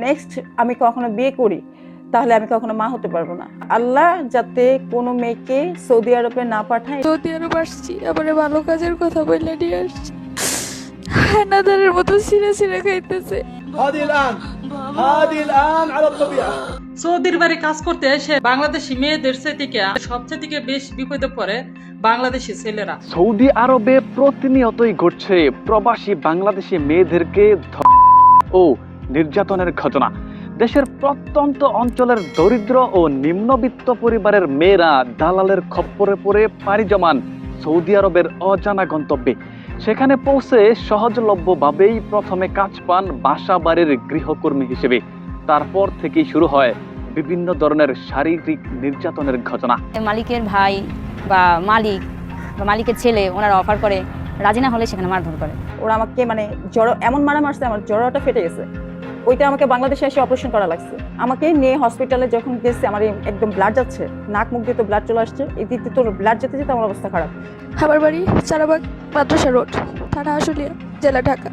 Next আমি কখনো বিয়ে করি তাহলে আমি কখনো মা হতে পারবো না। আল্লাহ যাতে কোনো মেয়েকে সৌদি আরবে না পাঠায়। সৌদি আরব আসছি, আবার ভালো কাজের কথা বললে নিয়ে আসছি। হানাদারের মতো ছিঁড়ে ছিঁড়ে খাইতেছে। সৌদির বাড়ি কাজ করতে এসে বাংলাদেশি মেয়েদের থেকে সবচেয়ে বেশি বিপদে পড়ে বাংলাদেশি ছেলেরা। সৌদি আরবে প্রতিনিয়তই ঘটছে প্রবাসী বাংলাদেশি মেয়েদেরকে ও নির্যাতনের ঘটনা। দেশের প্রত্যন্ত অঞ্চলের দরিদ্র ও নিম্নবিত্ত পরিবারের মেয়েরা দালালের খপ্পরে পড়ে পাড়ি জমান সৌদি আরবের অজানা গন্তব্যে। সেখানে পৌঁছে সহজলভ্যভাবেই প্রথমে কাজ পান বাসা বাড়ির গৃহকর্মী হিসেবে। তারপর থেকেই শুরু হয় বিভিন্ন ধরনের শারীরিক নির্যাতনের ঘটনা। মালিকের ভাই বা মালিকের ছেলে ওনারা অফার করে, রাজি না হলে সেখানে মারধর করে। ওরা আমাকে মানে এমন মারা মারছে, আমার জড়োটা ফেটে গেছে। ওইটা আমাকে বাংলাদেশে এসে অপারেশন করা লাগছে। আমাকে নিয়ে হসপিটালে যখন গেছে আমার একদম ব্লাড যাচ্ছে, নাক মুখ দিয়ে তো ব্লাড চলে আসছে। এই দিক দিয়ে তো ব্লাড যেতে যেতে আমার অবস্থা খারাপ। আমার বাড়ি চারাবাগ মাদ্রাসা রোড, থানা আশুলিয়া, জেলা ঢাকা।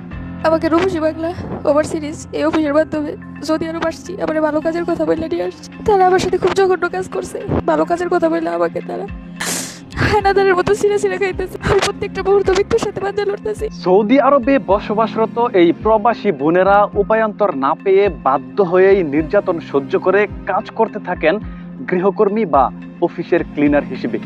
আমাকে রূপসী বাংলা ওভারসিরিজ এই অফিসের মাধ্যমে সৌদি আরব আসছি, আবার ভালো কাজের কথা বললে নিয়ে আসছি। তারা আমার সাথে খুব জঘন্য কাজ করছে। ভালো কাজের কথা বললে আমাকে তারা হানাদারের মতো ছিঁড়ে ছিঁড়ে খাইতেছে। আমি প্রত্যেকটা মুহূর্ত মৃত্যুর সাথে বাঁধে লড়তেছি। সৌদি আরবে বসবাসরত এই প্রবাসী বোনেরা উপায়ান্তর না পেয়ে বাধ্য হয়েই নির্যাতন সহ্য করে কাজ করতে থাকেন গৃহকর্মী বা অফিসের ক্লিনার হিসেবে।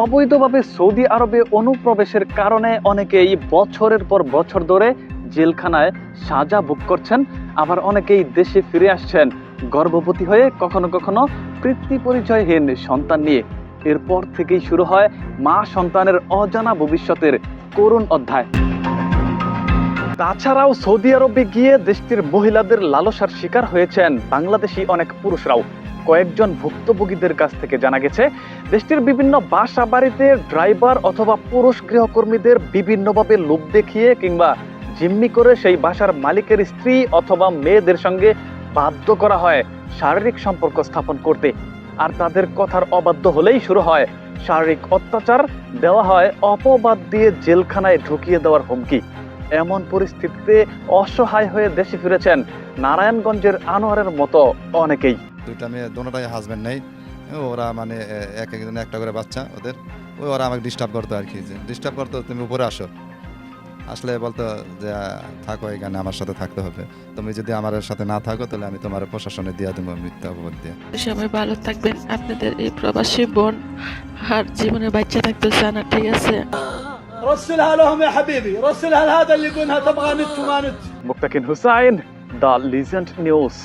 অবৈধভাবে সৌদি আরবে অনুপ্রবেশের কারণে অনেকেই বছরের পর বছর ধরে জেলখানায় সাজা ভোগ করছেন। আবার অনেকেই দেশে ফিরে আসছেন গর্ভবতী হয়ে, কখনো কখনো পিতৃ পরিচয়হীন সন্তান নিয়ে। এরপর থেকেই শুরু হয় মা সন্তানের অজানা ভবিষ্যতের করুণ অধ্যায়। তাছাড়াও সৌদি আরবে গিয়ে দেশটির মহিলাদের লালসার শিকার হয়েছেন বাংলাদেশি অনেক পুরুষরাও। কয়েকজন ভুক্তভোগীদের কাছ থেকে জানা গেছে, দেশটির বিভিন্ন বাসা বাড়িতে ড্রাইভার অথবা পুরুষ গৃহকর্মীদের বিভিন্নভাবে লোভ দেখিয়ে কিংবা জিম্মি করে সেই বাসার মালিকের স্ত্রী অথবা মেয়েদের সঙ্গে বাধ্য করা হয় শারীরিক সম্পর্ক স্থাপন করতে। আর তাদের কথার অবাধ্য হলেই শুরু হয় শারীরিক অত্যাচার, দেওয়া হয় অপবাদ দিয়ে জেলখানায় ঢুকিয়ে দেওয়ার হুমকি। এমন পরিস্থিতিতে অসহায় হয়ে দেশে ফিরেছেন নারায়ণগঞ্জের আনোয়ারের মতো অনেকেই। দুইটা মেয়ে, দোনোটাই হাজবেন্ড নেই। ওরা মানে এক একজন একটা করে বাচ্চা ওদের। ওরা আমাকে ডিস্টার্ব করতো আর কি, যে ডিস্টার্ব করতো, তুমি উপরে আসো। আসলে বলতো যে থাকো এখানে, আমার সাথে থাকতে হবে। তুমি যদি আমার সাথে না থাকো তাহলে আমি তোমার প্রশাসনে দিয়ে দেবো মিথ্যা অপবাদ দিয়ে। সবাই ভালো থাকবেন। আপনাদের এই প্রবাসী বোন আর জীবনে বাচ্চা থাকতে চান না, ঠিক আছে? رسلها لهم يا حبيبي، رسلها لهذا اللي يقولها تبغى نت وما نت. মুক্তাকিন হুসাইন, দ্য লিজেন্ড নিউজ।